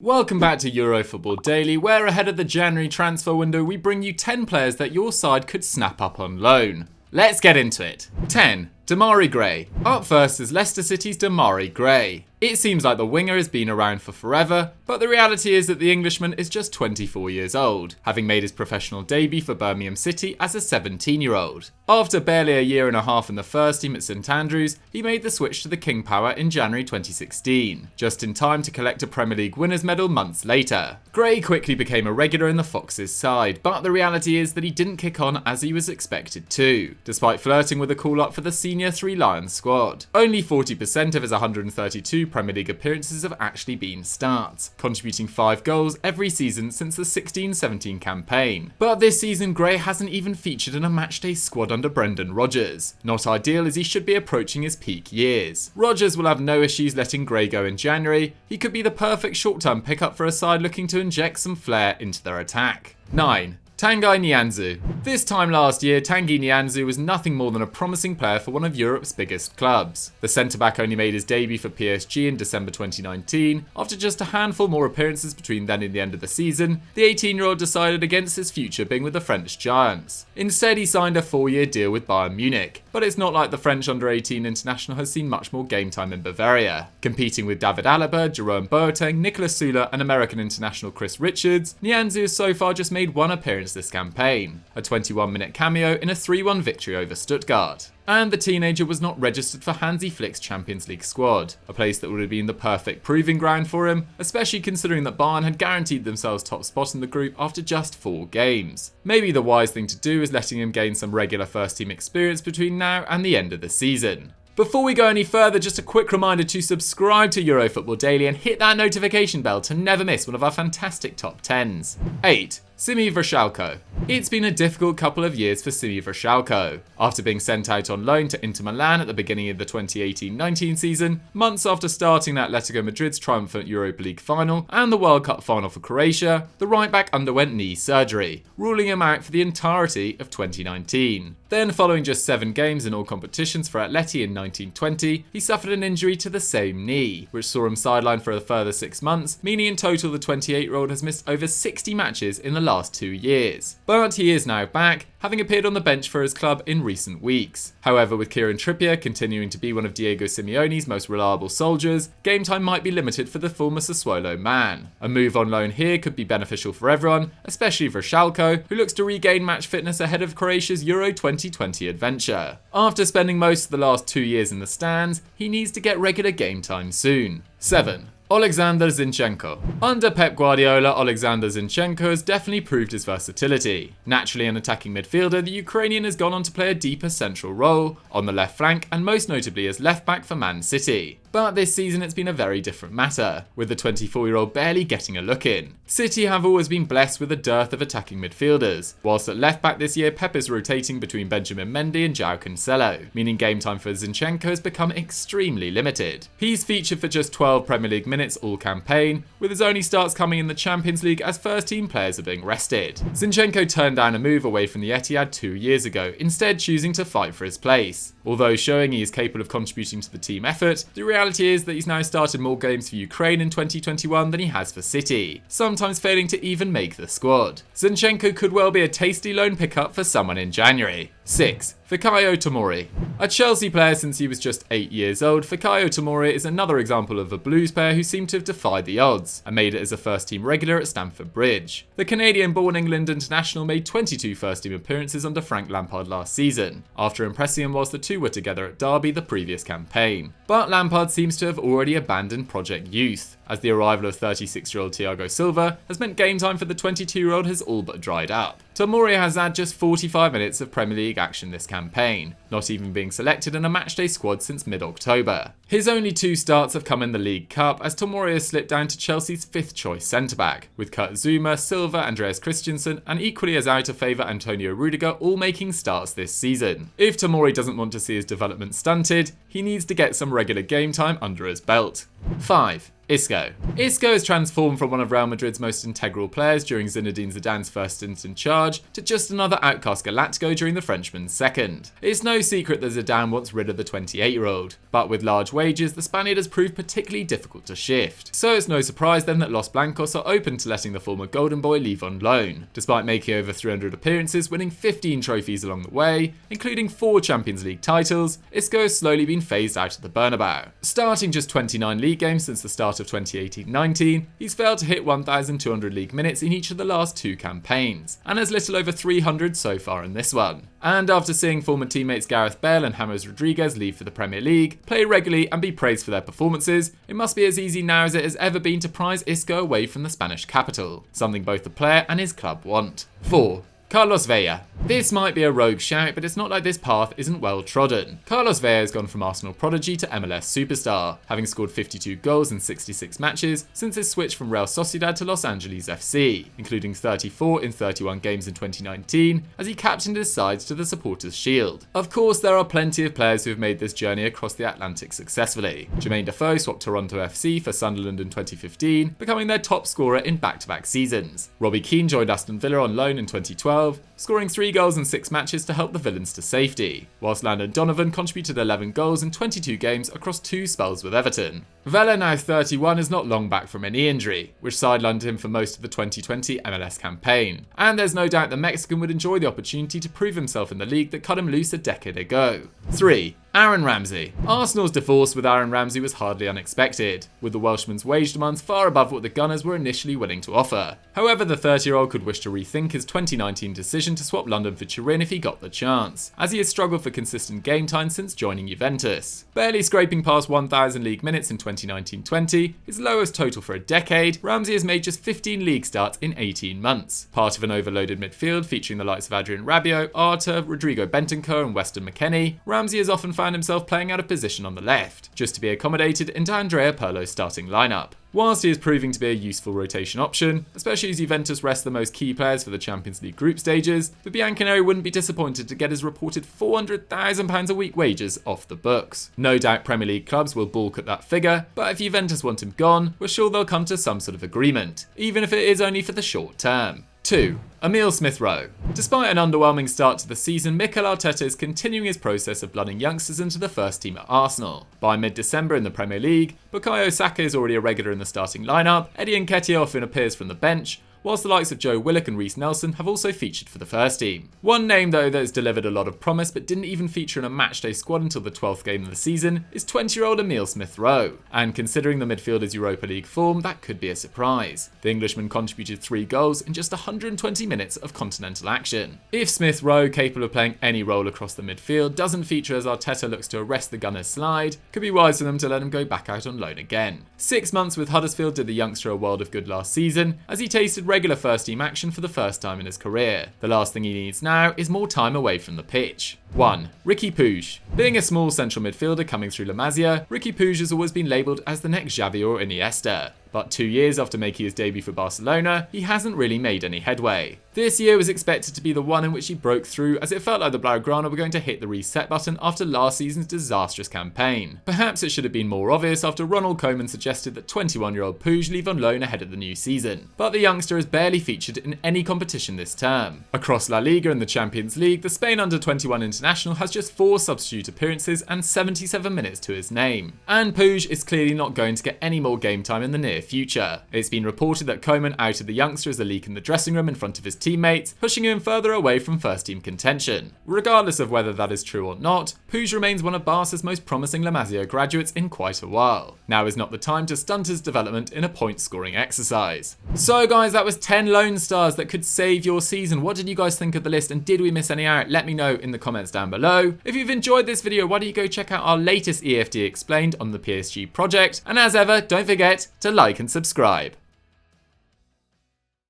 Welcome back to Eurofootball Daily, where ahead of the January transfer window we bring you 10 players that your side could snap up on loan. Let's get into it. 10. Demarai Gray. Up first is Leicester City's Demarai Gray. It seems like the winger has been around for forever, but the reality is that the Englishman is just 24 years old, having made his professional debut for Birmingham City as a 17-year-old. After barely a year and a half in the first team at St Andrews, he made the switch to the King Power in January 2016, just in time to collect a Premier League winners' medal months later. Gray quickly became a regular in the Foxes' side, but the reality is that he didn't kick on as he was expected to, despite flirting with a call-up for the senior Three Lions squad. Only 40% of his 132 Premier League appearances have actually been starts, contributing 5 goals every season since the 16-17 campaign. But this season, Gray hasn't even featured in a matchday squad under Brendan Rodgers. Not ideal, as he should be approaching his peak years. Rodgers will have no issues letting Gray go in January. He could be the perfect short-term pickup for a side looking to inject some flair into their attack. 9. Tangai Nyanzu. This time last year, Tangai Nyanzu was nothing more than a promising player for one of Europe's biggest clubs. The centre-back only made his debut for PSG in December 2019. After just a handful more appearances between then and the end of the season, the 18-year-old decided against his future being with the French Giants. Instead, he signed a 4-year deal with Bayern Munich. But it's not like the French under-18 international has seen much more game time in Bavaria. Competing with David Alaba, Jerome Boateng, Nicolas Süle and American international Chris Richards, Nianzou has so far just made one appearance this campaign, a 21-minute cameo in a 3-1 victory over Stuttgart. And the teenager was not registered for Hansi Flick's Champions League squad, a place that would have been the perfect proving ground for him, especially considering that Bayern had guaranteed themselves top spot in the group after just 4 games. Maybe the wise thing to do is letting him gain some regular first team experience between now and the end of the season. Before we go any further, just a quick reminder to subscribe to Eurofootball Daily and hit that notification bell to never miss one of our fantastic top 10s. 8. Sime Vrsalko. It's been a difficult couple of years for Sime Vrsalko. After being sent out on loan to Inter Milan at the beginning of the 2018-19 season, months after starting at Atletico Madrid's triumphant Europa League final and the World Cup final for Croatia, the right-back underwent knee surgery, ruling him out for the entirety of 2019. Then, following just 7 games in all competitions for Atleti in 1920, he suffered an injury to the same knee, which saw him sidelined for a further 6 months, meaning in total the 28-year-old has missed over 60 matches in the last 2 years. But he is now back, having appeared on the bench for his club in recent weeks. However, with Kieran Trippier continuing to be one of Diego Simeone's most reliable soldiers, game time might be limited for the former Sassuolo man. A move on loan here could be beneficial for everyone, especially Vrsalko, who looks to regain match fitness ahead of Croatia's Euro 2020 adventure. After spending most of the last 2 years in the stands, he needs to get regular game time soon. 7. Oleksandr Zinchenko. Under Pep Guardiola, Oleksandr Zinchenko has definitely proved his versatility. Naturally an attacking midfielder, the Ukrainian has gone on to play a deeper central role, on the left flank and most notably as left back for Man City. But this season it's been a very different matter, with the 24-year-old barely getting a look in. City have always been blessed with a dearth of attacking midfielders, whilst at left back this year Pep is rotating between Benjamin Mendy and João Cancelo, meaning game time for Zinchenko has become extremely limited. He's featured for just 12 Premier League minutes all campaign, with his only starts coming in the Champions League as first team players are being rested. Zinchenko turned down a move away from the Etihad 2 years ago, instead choosing to fight for his place. Although showing he is capable of contributing to the team effort, the reality is that he's now started more games for Ukraine in 2021 than he has for City, sometimes failing to even make the squad. Zinchenko could well be a tasty loan pickup for someone in January. 6. Fikayo Tomori. A Chelsea player since he was just 8 years old, Fikayo Tomori is another example of a Blues player who seemed to have defied the odds and made it as a first-team regular at Stamford Bridge. The Canadian-born England international made 22 first-team appearances under Frank Lampard last season, after impressing him whilst the two were together at Derby the previous campaign. But Lampard seems to have already abandoned Project Youth, as the arrival of 36-year-old Thiago Silva has meant game time for the 22-year-old has all but dried up. Tomori has had just 45 minutes of Premier League action this campaign, not even being selected in a matchday squad since mid-October. His only 2 starts have come in the League Cup, as Tomori has slipped down to Chelsea's 5th choice centre-back, with Kurt Zouma, Silva, Andreas Christensen and equally as out of favour Antonio Rudiger all making starts this season. If Tomori doesn't want to see his development stunted, he needs to get some regular game time under his belt. 5. Isco. Isco has transformed from one of Real Madrid's most integral players during Zinedine Zidane's first stint in charge to just another outcast Galactico during the Frenchman's second. It's no secret that Zidane wants rid of the 28-year-old, but with large wages, the Spaniard has proved particularly difficult to shift. So it's no surprise then that Los Blancos are open to letting the former Golden Boy leave on loan. Despite making over 300 appearances, winning 15 trophies along the way, including 4 Champions League titles, Isco has slowly been phased out of the Bernabeu. Starting just 29 league games since the start of 2018-19, he's failed to hit 1,200 league minutes in each of the last 2 campaigns, and has little over 300 so far in this one. And after seeing former teammates Gareth Bale and James Rodriguez leave for the Premier League, play regularly and be praised for their performances, it must be as easy now as it has ever been to prize Isco away from the Spanish capital, something both the player and his club want. 4. Carlos Vela. This might be a rogue shout, but it's not like this path isn't well trodden. Carlos Vela has gone from Arsenal prodigy to MLS superstar, having scored 52 goals in 66 matches since his switch from Real Sociedad to Los Angeles FC, including 34 in 31 games in 2019, as he captained his sides to the Supporters' Shield. Of course, there are plenty of players who have made this journey across the Atlantic successfully. Jermaine Defoe swapped Toronto FC for Sunderland in 2015, becoming their top scorer in back-to-back seasons. Robbie Keane joined Aston Villa on loan in 2012, scoring 3 goals in 6 matches to help the Villains to safety, whilst Landon Donovan contributed 11 goals in 22 games across 2 spells with Everton. Vela, now 31, is not long back from a knee injury, which sidelined him for most of the 2020 MLS campaign, and there's no doubt the Mexican would enjoy the opportunity to prove himself in the league that cut him loose a decade ago. 3. Aaron Ramsey. Arsenal's divorce with Aaron Ramsey was hardly unexpected, with the Welshman's wage demands far above what the Gunners were initially willing to offer. However, the 30-year-old could wish to rethink his 2019 decision to swap London for Turin if he got the chance, as he has struggled for consistent game time since joining Juventus. Barely scraping past 1,000 league minutes in 2019-20, his lowest total for a decade, Ramsey has made just 15 league starts in 18 months. Part of an overloaded midfield featuring the likes of Adrian Rabiot, Arta, Rodrigo Bentancur and Weston McKennie, Ramsey has often found himself playing out of position on the left, just to be accommodated into Andrea Pirlo's starting lineup. Whilst he is proving to be a useful rotation option, especially as Juventus rest the most key players for the Champions League group stages, the Bianconeri wouldn't be disappointed to get his reported £400,000 a week wages off the books. No doubt Premier League clubs will balk at that figure, but if Juventus want him gone, we're sure they'll come to some sort of agreement, even if it is only for the short term. 2. Emile Smith-Rowe. Despite an underwhelming start to the season, Mikel Arteta is continuing his process of blooding youngsters into the first team at Arsenal. By mid-December in the Premier League, Bukayo Saka is already a regular in the starting lineup, Eddie Nketiah often appears from the bench, whilst the likes of Joe Willock and Reece Nelson have also featured for the first team. One name though that has delivered a lot of promise but didn't even feature in a matchday squad until the 12th game of the season is 20-year-old Emile Smith-Rowe, and considering the midfielder's Europa League form, that could be a surprise. The Englishman contributed 3 goals in just 120 minutes of continental action. If Smith-Rowe, capable of playing any role across the midfield, doesn't feature as Arteta looks to arrest the Gunners' slide, could be wise for them to let him go back out on loan again. 6 months with Huddersfield did the youngster a world of good last season, as he tasted regular first-team action for the first time in his career. The last thing he needs now is more time away from the pitch. 1. Riqui Puig. Being a small central midfielder coming through La Masia, Riqui Puig has always been labelled as the next Xavi or Iniesta. But 2 years after making his debut for Barcelona, he hasn't really made any headway. This year was expected to be the one in which he broke through, as it felt like the Blaugrana were going to hit the reset button after last season's disastrous campaign. Perhaps it should have been more obvious after Ronald Koeman suggested that 21-year-old Puig leave on loan ahead of the new season. But the youngster has barely featured in any competition this term. Across La Liga and the Champions League, the Spain under-21 international has just 4 substitute appearances and 77 minutes to his name. And Puig is clearly not going to get any more game time in the near future. It's been reported that Koeman outed the youngster as a leak in the dressing room in front of his teammates, pushing him further away from first-team contention. Regardless of whether that is true or not, Puig remains one of Barca's most promising La Masia graduates in quite a while. Now is not the time to stunt his development in a point-scoring exercise. So guys, that was 10 Lone Stars that could save your season. What did you guys think of the list, and did we miss any out? Let me know in the comments down below. If you've enjoyed this video, why don't you go check out our latest EFD Explained on the PSG project, and as ever, don't forget to like and subscribe.